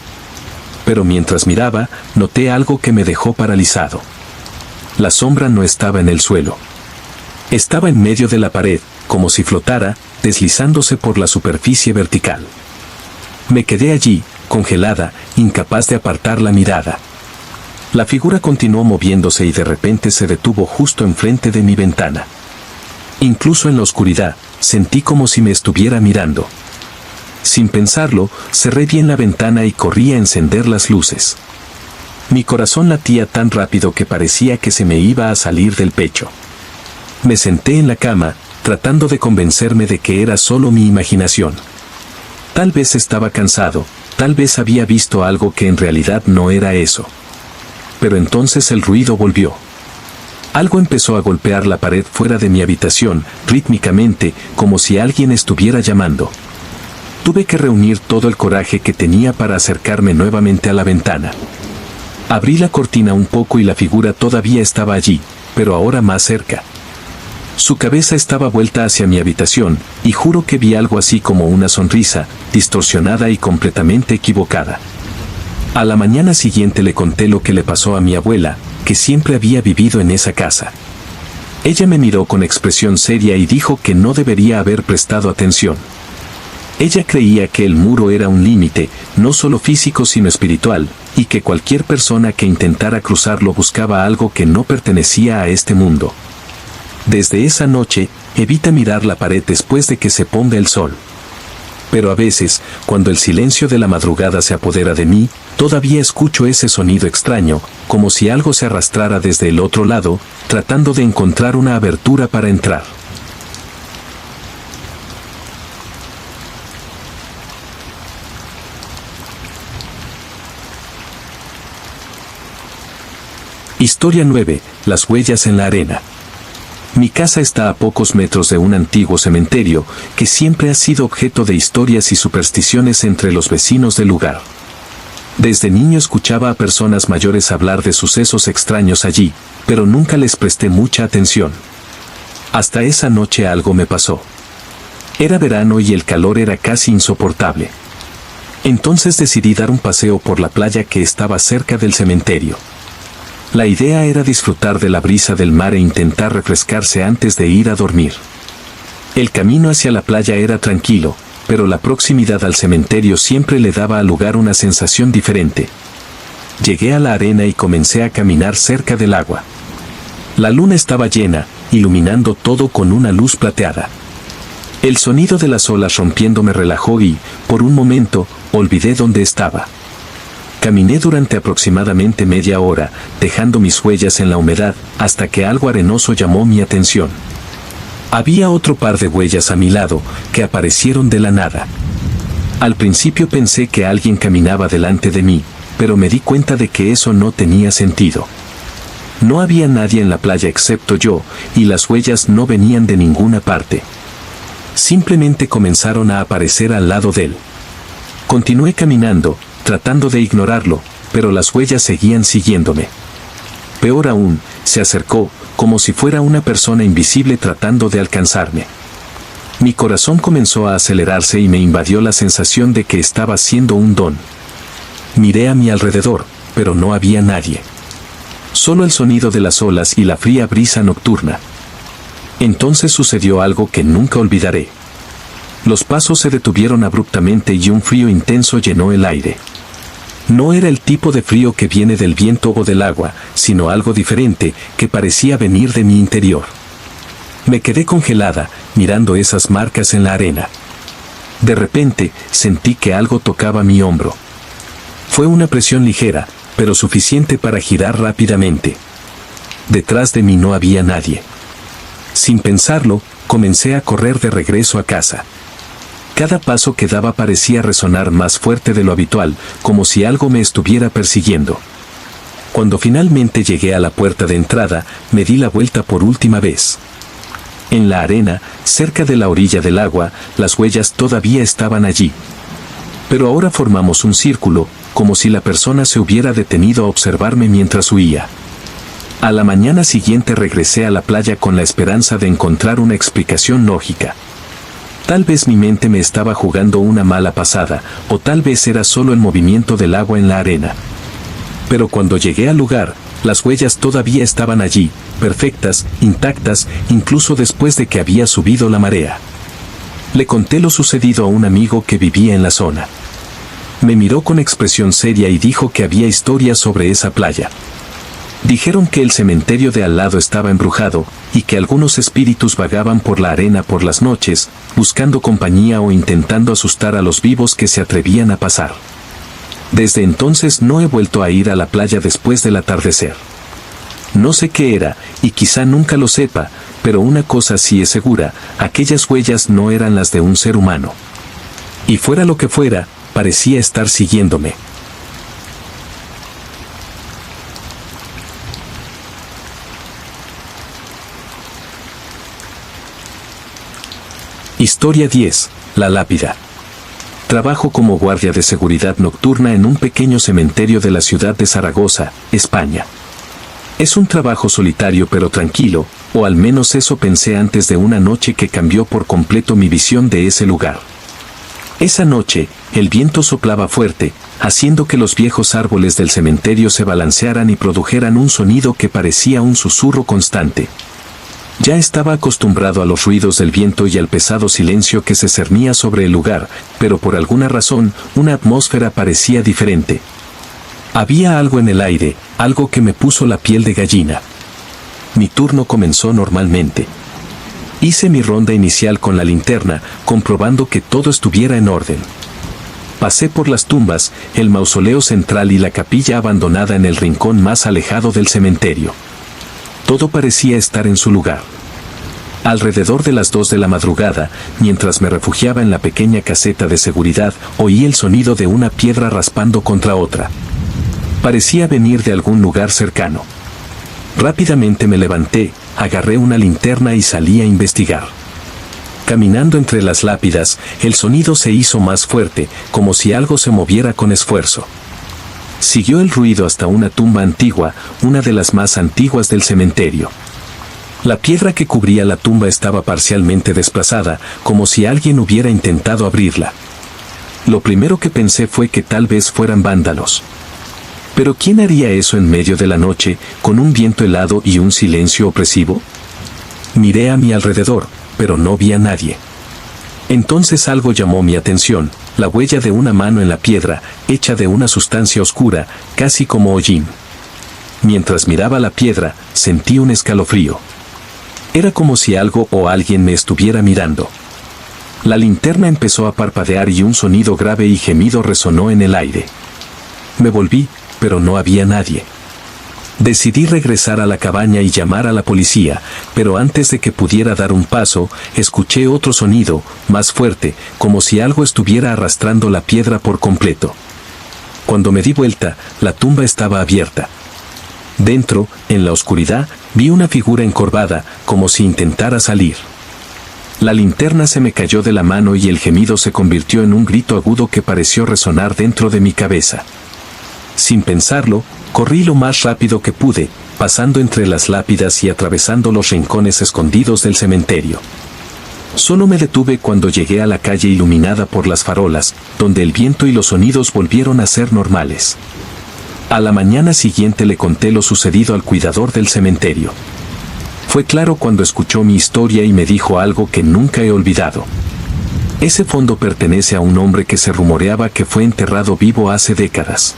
Pero mientras miraba, noté algo que me dejó paralizado. La sombra no estaba en el suelo. Estaba en medio de la pared, como si flotara, deslizándose por la superficie vertical. Me quedé allí, congelada, incapaz de apartar la mirada. La figura continuó moviéndose y de repente se detuvo justo enfrente de mi ventana. Incluso en la oscuridad, sentí como si me estuviera mirando. Sin pensarlo, cerré bien la ventana y corrí a encender las luces. Mi corazón latía tan rápido que parecía que se me iba a salir del pecho. Me senté en la cama, tratando de convencerme de que era solo mi imaginación. Tal vez estaba cansado, tal vez había visto algo que en realidad no era eso. Pero entonces el ruido volvió. Algo empezó a golpear la pared fuera de mi habitación, rítmicamente, como si alguien estuviera llamando. Tuve que reunir todo el coraje que tenía para acercarme nuevamente a la ventana. Abrí la cortina un poco y la figura todavía estaba allí, pero ahora más cerca. Su cabeza estaba vuelta hacia mi habitación, y juro que vi algo así como una sonrisa, distorsionada y completamente equivocada. A la mañana siguiente le conté lo que le pasó a mi abuela, que siempre había vivido en esa casa. Ella me miró con expresión seria y dijo que no debería haber prestado atención. Ella creía que el muro era un límite, no solo físico sino espiritual, y que cualquier persona que intentara cruzarlo buscaba algo que no pertenecía a este mundo. Desde esa noche, evita mirar la pared después de que se ponga el sol. Pero a veces, cuando el silencio de la madrugada se apodera de mí, todavía escucho ese sonido extraño, como si algo se arrastrara desde el otro lado, tratando de encontrar una abertura para entrar. Historia 9. Las huellas en la arena. Mi casa está a pocos metros de un antiguo cementerio, que siempre ha sido objeto de historias y supersticiones entre los vecinos del lugar. Desde niño escuchaba a personas mayores hablar de sucesos extraños allí, pero nunca les presté mucha atención. Hasta esa noche algo me pasó. Era verano y el calor era casi insoportable. Entonces decidí dar un paseo por la playa que estaba cerca del cementerio. La idea era disfrutar de la brisa del mar e intentar refrescarse antes de ir a dormir. El camino hacia la playa era tranquilo, pero la proximidad al cementerio siempre le daba al lugar una sensación diferente. Llegué a la arena y comencé a caminar cerca del agua. La luna estaba llena, iluminando todo con una luz plateada. El sonido de las olas rompiendo me relajó y, por un momento, olvidé dónde estaba. Caminé durante aproximadamente media hora, dejando mis huellas en la humedad, hasta que algo arenoso llamó mi atención. Había otro par de huellas a mi lado, que aparecieron de la nada. Al principio pensé que alguien caminaba delante de mí, pero me di cuenta de que eso no tenía sentido. No había nadie en la playa excepto yo, y las huellas no venían de ninguna parte. Simplemente comenzaron a aparecer al lado de él. Continué caminando, tratando de ignorarlo, pero las huellas seguían siguiéndome. Peor aún, se acercó, como si fuera una persona invisible tratando de alcanzarme. Mi corazón comenzó a acelerarse y me invadió la sensación de que estaba siendo un don. Miré a mi alrededor, pero no había nadie. Solo el sonido de las olas y la fría brisa nocturna. Entonces sucedió algo que nunca olvidaré. Los pasos se detuvieron abruptamente y un frío intenso llenó el aire. No era el tipo de frío que viene del viento o del agua, sino algo diferente, que parecía venir de mi interior. Me quedé congelada, mirando esas marcas en la arena. De repente, sentí que algo tocaba mi hombro. Fue una presión ligera, pero suficiente para girar rápidamente. Detrás de mí no había nadie. Sin pensarlo, comencé a correr de regreso a casa. Cada paso que daba parecía resonar más fuerte de lo habitual, como si algo me estuviera persiguiendo. Cuando finalmente llegué a la puerta de entrada, me di la vuelta por última vez. En la arena, cerca de la orilla del agua, las huellas todavía estaban allí. Pero ahora formamos un círculo, como si la persona se hubiera detenido a observarme mientras huía. A la mañana siguiente regresé a la playa con la esperanza de encontrar una explicación lógica. Tal vez mi mente me estaba jugando una mala pasada, o tal vez era solo el movimiento del agua en la arena. Pero cuando llegué al lugar, las huellas todavía estaban allí, perfectas, intactas, incluso después de que había subido la marea. Le conté lo sucedido a un amigo que vivía en la zona. Me miró con expresión seria y dijo que había historias sobre esa playa. Dijeron que el cementerio de al lado estaba embrujado, y que algunos espíritus vagaban por la arena por las noches, buscando compañía o intentando asustar a los vivos que se atrevían a pasar. Desde entonces no he vuelto a ir a la playa después del atardecer. No sé qué era, y quizá nunca lo sepa, pero una cosa sí es segura, aquellas huellas no eran las de un ser humano. Y fuera lo que fuera, parecía estar siguiéndome. Historia 10. La lápida. Trabajo como guardia de seguridad nocturna en un pequeño cementerio de la ciudad de Zaragoza, España. Es un trabajo solitario pero tranquilo, o al menos eso pensé antes de una noche que cambió por completo mi visión de ese lugar. Esa noche, el viento soplaba fuerte, haciendo que los viejos árboles del cementerio se balancearan y produjeran un sonido que parecía un susurro constante. Ya estaba acostumbrado a los ruidos del viento y al pesado silencio que se cernía sobre el lugar, pero por alguna razón, una atmósfera parecía diferente. Había algo en el aire, algo que me puso la piel de gallina. Mi turno comenzó normalmente. Hice mi ronda inicial con la linterna, comprobando que todo estuviera en orden. Pasé por las tumbas, el mausoleo central y la capilla abandonada en el rincón más alejado del cementerio. Todo parecía estar en su lugar. Alrededor de las 2 de la madrugada, mientras me refugiaba en la pequeña caseta de seguridad, oí el sonido de una piedra raspando contra otra. Parecía venir de algún lugar cercano. Rápidamente me levanté, agarré una linterna y salí a investigar. Caminando entre las lápidas, el sonido se hizo más fuerte, como si algo se moviera con esfuerzo. Siguió el ruido hasta una tumba antigua, una de las más antiguas del cementerio. La piedra que cubría la tumba estaba parcialmente desplazada, como si alguien hubiera intentado abrirla. Lo primero que pensé fue que tal vez fueran vándalos. ¿Pero quién haría eso en medio de la noche, con un viento helado y un silencio opresivo? Miré a mi alrededor, pero no vi a nadie. Entonces algo llamó mi atención, la huella de una mano en la piedra, hecha de una sustancia oscura, casi como hollín. Mientras miraba la piedra, sentí un escalofrío. Era como si algo o alguien me estuviera mirando. La linterna empezó a parpadear y un sonido grave y gemido resonó en el aire. Me volví, pero no había nadie. Decidí regresar a la cabaña y llamar a la policía, pero antes de que pudiera dar un paso, escuché otro sonido, más fuerte, como si algo estuviera arrastrando la piedra por completo. Cuando me di vuelta, la tumba estaba abierta. Dentro, en la oscuridad, vi una figura encorvada, como si intentara salir. La linterna se me cayó de la mano y el gemido se convirtió en un grito agudo que pareció resonar dentro de mi cabeza. Sin pensarlo, corrí lo más rápido que pude, pasando entre las lápidas y atravesando los rincones escondidos del cementerio. Solo me detuve cuando llegué a la calle iluminada por las farolas, donde el viento y los sonidos volvieron a ser normales. A la mañana siguiente le conté lo sucedido al cuidador del cementerio. Fue claro cuando escuchó mi historia y me dijo algo que nunca he olvidado. Ese fondo pertenece a un hombre que se rumoreaba que fue enterrado vivo hace décadas.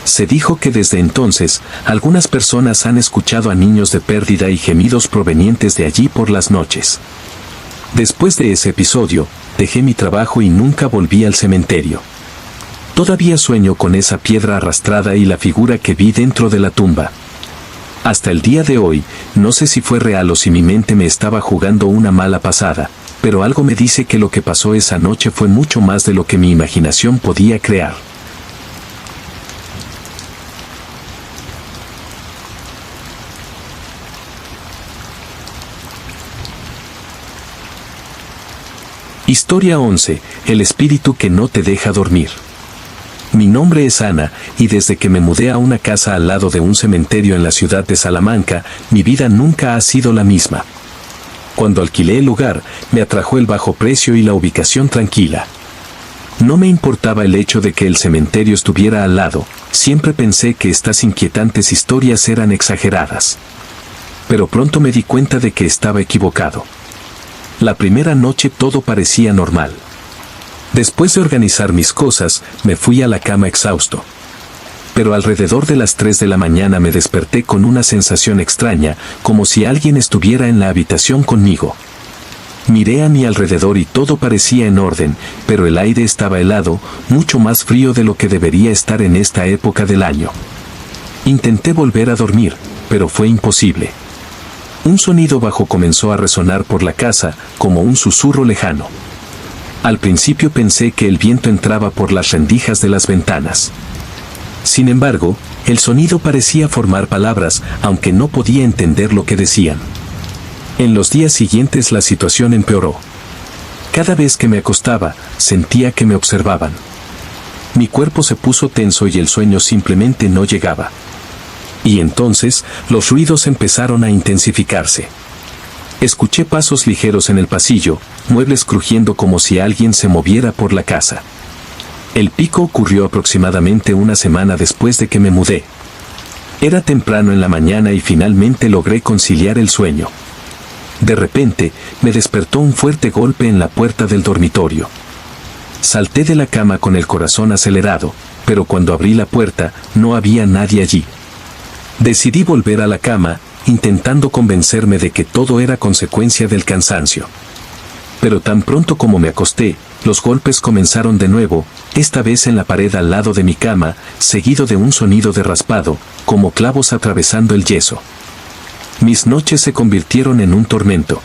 Se dijo que desde entonces, algunas personas han escuchado a niños de pérdida y gemidos provenientes de allí por las noches. Después de ese episodio, dejé mi trabajo y nunca volví al cementerio. Todavía sueño con esa piedra arrastrada y la figura que vi dentro de la tumba. Hasta el día de hoy, no sé si fue real o si mi mente me estaba jugando una mala pasada, pero algo me dice que lo que pasó esa noche fue mucho más de lo que mi imaginación podía crear. Historia 11. El espíritu que no te deja dormir. Mi nombre es Ana, y desde que me mudé a una casa al lado de un cementerio en la ciudad de Salamanca, mi vida nunca ha sido la misma. Cuando alquilé el lugar, me atrajo el bajo precio y la ubicación tranquila. No me importaba el hecho de que el cementerio estuviera al lado, siempre pensé que estas inquietantes historias eran exageradas. Pero pronto me di cuenta de que estaba equivocado. La primera noche todo parecía normal. Después de organizar mis cosas, me fui a la cama exhausto. Pero alrededor de las 3 de la mañana me desperté con una sensación extraña, como si alguien estuviera en la habitación conmigo. Miré a mi alrededor y todo parecía en orden, pero el aire estaba helado, mucho más frío de lo que debería estar en esta época del año. Intenté volver a dormir, pero fue imposible. Un sonido bajo comenzó a resonar por la casa, como un susurro lejano. Al principio pensé que el viento entraba por las rendijas de las ventanas. Sin embargo, el sonido parecía formar palabras, aunque no podía entender lo que decían. En los días siguientes la situación empeoró. Cada vez que me acostaba, sentía que me observaban. Mi cuerpo se puso tenso y el sueño simplemente no llegaba. Y entonces, los ruidos empezaron a intensificarse. Escuché pasos ligeros en el pasillo, muebles crujiendo como si alguien se moviera por la casa. El pico ocurrió aproximadamente una semana después de que me mudé. Era temprano en la mañana y finalmente logré conciliar el sueño. De repente, me despertó un fuerte golpe en la puerta del dormitorio. Salté de la cama con el corazón acelerado, pero cuando abrí la puerta, no había nadie allí. Decidí volver a la cama, intentando convencerme de que todo era consecuencia del cansancio. Pero tan pronto como me acosté, los golpes comenzaron de nuevo, esta vez en la pared al lado de mi cama, seguido de un sonido de raspado, como clavos atravesando el yeso. Mis noches se convirtieron en un tormento.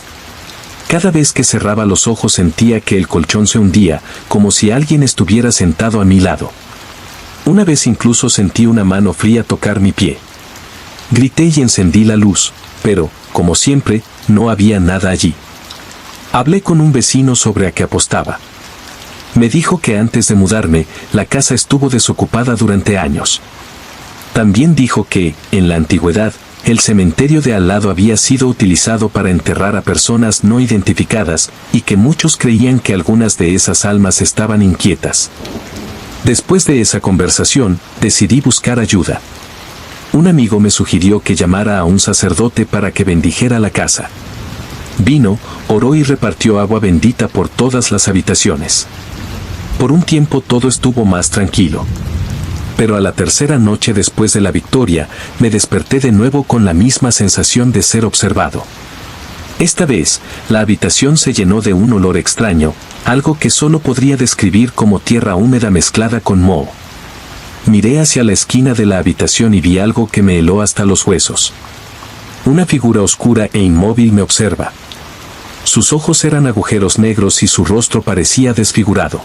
Cada vez que cerraba los ojos sentía que el colchón se hundía, como si alguien estuviera sentado a mi lado. Una vez incluso sentí una mano fría tocar mi pie. Grité y encendí la luz, pero, como siempre, no había nada allí. Hablé con un vecino sobre a qué apostaba. Me dijo que antes de mudarme, la casa estuvo desocupada durante años. También dijo que, en la antigüedad, el cementerio de al lado había sido utilizado para enterrar a personas no identificadas, y que muchos creían que algunas de esas almas estaban inquietas. Después de esa conversación, decidí buscar ayuda. Un amigo me sugirió que llamara a un sacerdote para que bendijera la casa. Vino, oró y repartió agua bendita por todas las habitaciones. Por un tiempo todo estuvo más tranquilo. Pero a la tercera noche después de la victoria, me desperté de nuevo con la misma sensación de ser observado. Esta vez, la habitación se llenó de un olor extraño, algo que solo podría describir como tierra húmeda mezclada con moho. Miré hacia la esquina de la habitación y vi algo que me heló hasta los huesos. Una figura oscura e inmóvil me observa. Sus ojos eran agujeros negros y su rostro parecía desfigurado.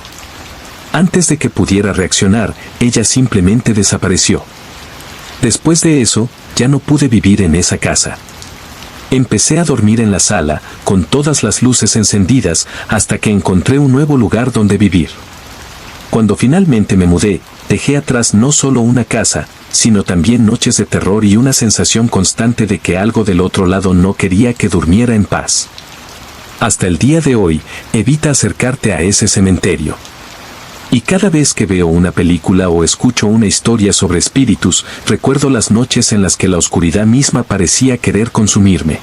Antes de que pudiera reaccionar, ella simplemente desapareció. Después de eso, ya no pude vivir en esa casa. Empecé a dormir en la sala, con todas las luces encendidas, hasta que encontré un nuevo lugar donde vivir. Cuando finalmente me mudé, dejé atrás no solo una casa, sino también noches de terror y una sensación constante de que algo del otro lado no quería que durmiera en paz. Hasta el día de hoy, evita acercarte a ese cementerio. Y cada vez que veo una película o escucho una historia sobre espíritus, recuerdo las noches en las que la oscuridad misma parecía querer consumirme.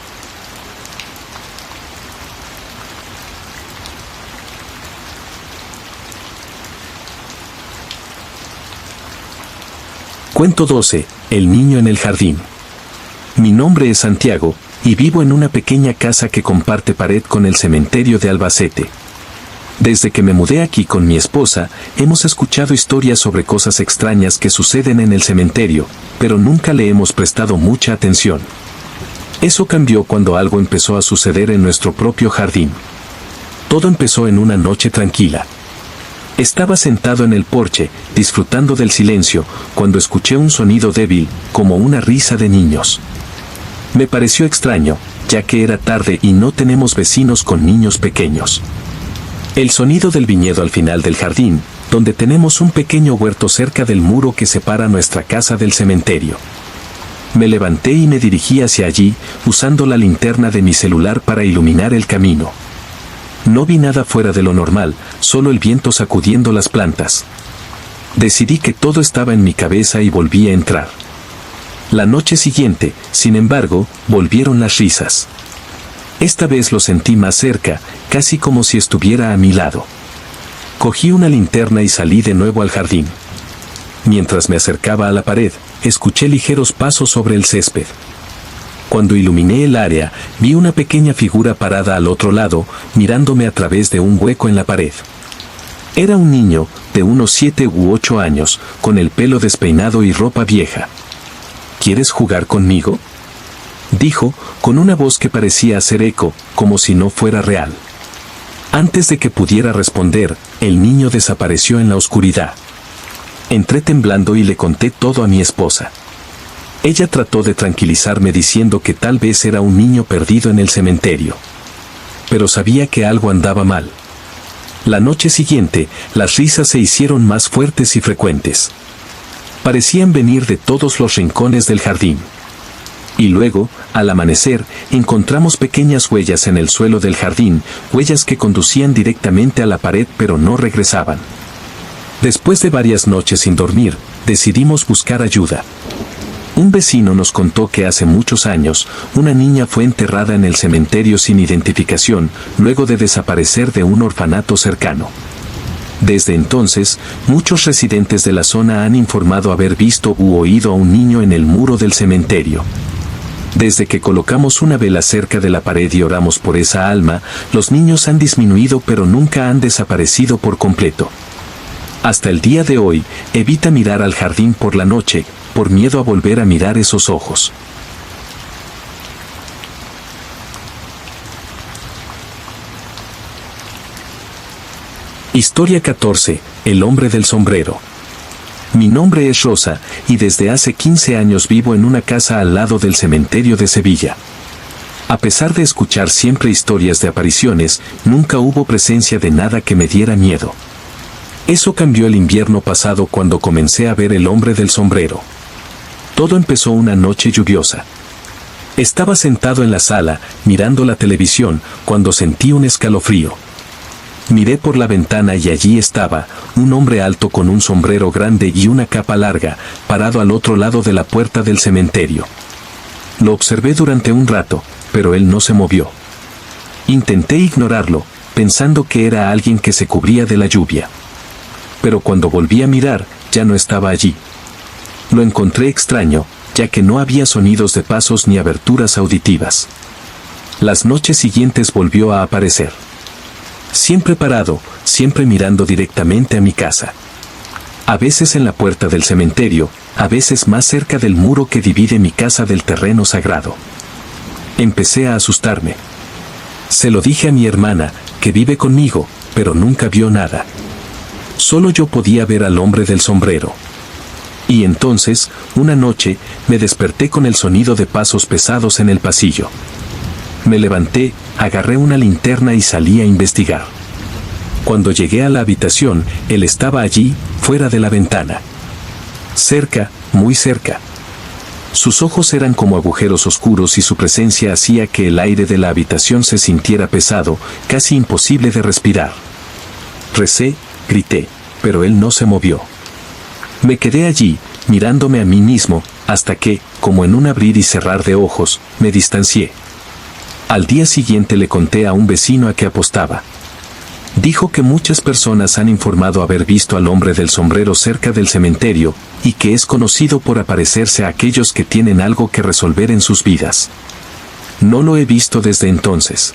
Cuento 12. El niño en el jardín. Mi nombre es Santiago, y vivo en una pequeña casa que comparte pared con el cementerio de Albacete. Desde que me mudé aquí con mi esposa, hemos escuchado historias sobre cosas extrañas que suceden en el cementerio, pero nunca le hemos prestado mucha atención. Eso cambió cuando algo empezó a suceder en nuestro propio jardín. Todo empezó en una noche tranquila. Estaba sentado en el porche, disfrutando del silencio, cuando escuché un sonido débil, como una risa de niños. Me pareció extraño, ya que era tarde y no tenemos vecinos con niños pequeños. El sonido del viñedo al final del jardín, donde tenemos un pequeño huerto cerca del muro que separa nuestra casa del cementerio. Me levanté y me dirigí hacia allí, usando la linterna de mi celular para iluminar el camino. No vi nada fuera de lo normal, solo el viento sacudiendo las plantas. Decidí que todo estaba en mi cabeza y volví a entrar. La noche siguiente, sin embargo, volvieron las risas. Esta vez lo sentí más cerca, casi como si estuviera a mi lado. Cogí una linterna y salí de nuevo al jardín. Mientras me acercaba a la pared, escuché ligeros pasos sobre el césped. Cuando iluminé el área, vi una pequeña figura parada al otro lado, mirándome a través de un hueco en la pared. Era un niño, de unos 7 u 8 años, con el pelo despeinado y ropa vieja. ¿Quieres jugar conmigo?, dijo, con una voz que parecía hacer eco, como si no fuera real. Antes de que pudiera responder, el niño desapareció en la oscuridad. Entré temblando y le conté todo a mi esposa. Ella trató de tranquilizarme diciendo que tal vez era un niño perdido en el cementerio. Pero sabía que algo andaba mal. La noche siguiente, las risas se hicieron más fuertes y frecuentes. Parecían venir de todos los rincones del jardín. Y luego, al amanecer, encontramos pequeñas huellas en el suelo del jardín, huellas que conducían directamente a la pared pero no regresaban. Después de varias noches sin dormir, decidimos buscar ayuda. Un vecino nos contó que hace muchos años, una niña fue enterrada en el cementerio sin identificación, luego de desaparecer de un orfanato cercano. Desde entonces, muchos residentes de la zona han informado haber visto u oído a un niño en el muro del cementerio. Desde que colocamos una vela cerca de la pared y oramos por esa alma, los niños han disminuido pero nunca han desaparecido por completo. Hasta el día de hoy, evita mirar al jardín por la noche, por miedo a volver a mirar esos ojos. Historia 14. El hombre del sombrero. Mi nombre es Rosa, y desde hace 15 años vivo en una casa al lado del cementerio de Sevilla. A pesar de escuchar siempre historias de apariciones, nunca hubo presencia de nada que me diera miedo. Eso cambió el invierno pasado cuando comencé a ver el hombre del sombrero. Todo empezó una noche lluviosa. Estaba sentado en la sala, mirando la televisión, cuando sentí un escalofrío. Miré por la ventana y allí estaba, un hombre alto con un sombrero grande y una capa larga, parado al otro lado de la puerta del cementerio. Lo observé durante un rato, pero él no se movió. Intenté ignorarlo, pensando que era alguien que se cubría de la lluvia. Pero cuando volví a mirar, ya no estaba allí. Lo encontré extraño, ya que no había sonidos de pasos ni aberturas auditivas. Las noches siguientes volvió a aparecer. Siempre parado, siempre mirando directamente a mi casa. A veces en la puerta del cementerio, a veces más cerca del muro que divide mi casa del terreno sagrado. Empecé a asustarme. Se lo dije a mi hermana, que vive conmigo, pero nunca vio nada. Solo yo podía ver al hombre del sombrero. Y entonces, una noche, me desperté con el sonido de pasos pesados en el pasillo. Me levanté, agarré una linterna y salí a investigar. Cuando llegué a la habitación, él estaba allí, fuera de la ventana. Cerca, muy cerca. Sus ojos eran como agujeros oscuros y su presencia hacía que el aire de la habitación se sintiera pesado, casi imposible de respirar. Recé, grité, pero él no se movió. Me quedé allí, mirándome a mí mismo, hasta que, como en un abrir y cerrar de ojos, me distancié. Al día siguiente le conté a un vecino a qué apostaba. Dijo que muchas personas han informado haber visto al hombre del sombrero cerca del cementerio, y que es conocido por aparecerse a aquellos que tienen algo que resolver en sus vidas. No lo he visto desde entonces.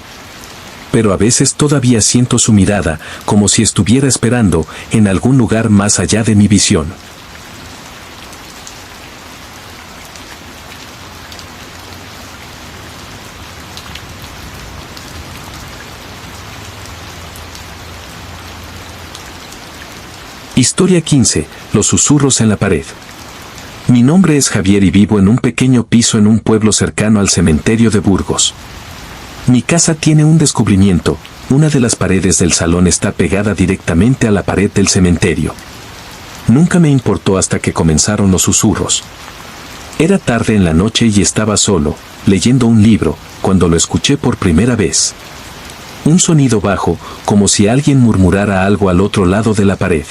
Pero a veces todavía siento su mirada, como si estuviera esperando, en algún lugar más allá de mi visión. Historia 15. Los susurros en la pared. Mi nombre es Javier y vivo en un pequeño piso en un pueblo cercano al cementerio de Burgos. Mi casa tiene un descubrimiento, una de las paredes del salón está pegada directamente a la pared del cementerio. Nunca me importó hasta que comenzaron los susurros. Era tarde en la noche y estaba solo, leyendo un libro, cuando lo escuché por primera vez. Un sonido bajo, como si alguien murmurara algo al otro lado de la pared.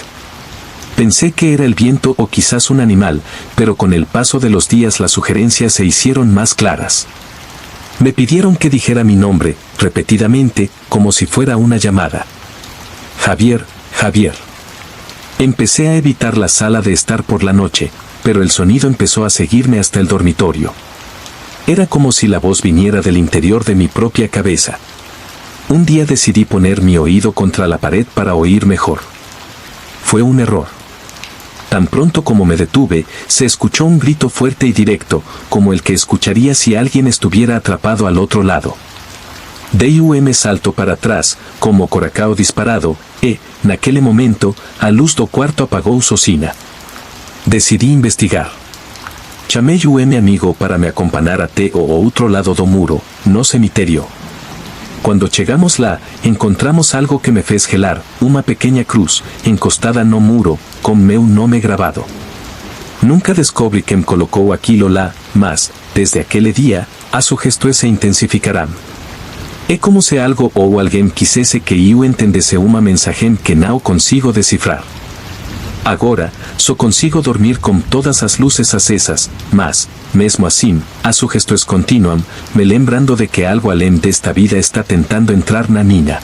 Pensé que era el viento o quizás un animal, pero con el paso de los días las sugerencias se hicieron más claras. Me pidieron que dijera mi nombre, repetidamente, como si fuera una llamada. Javier, Javier. Empecé a evitar la sala de estar por la noche, pero el sonido empezó a seguirme hasta el dormitorio. Era como si la voz viniera del interior de mi propia cabeza. Un día decidí poner mi oído contra la pared para oír mejor. Fue un error. Tan pronto como me detuve, se escuchó un grito fuerte y directo, como el que escucharía si alguien estuviera atrapado al otro lado. Dei un salto para atrás, como coracao disparado, e, naquele momento, a luz do quarto apagou sozinha. Decidí investigar. Chamei amigo para me acompañar até o outro lado do muro, no cemiterio. Cuando llegamos lá, encontramos algo que me fez gelar, una pequeña cruz, encostada no muro, con meu nome grabado. Nunca descobri quem colocou aquilo lá, mas, desde aquele dia, as sugestões se intensificarán. É como se algo ou alguém quisesse que eu entendesse uma mensagem que não consigo decifrar. Agora, só consigo dormir com todas as luces acesas, mas, mesmo assim, as sugestões continuam, me lembrando de que algo além desta vida está tentando entrar na minha.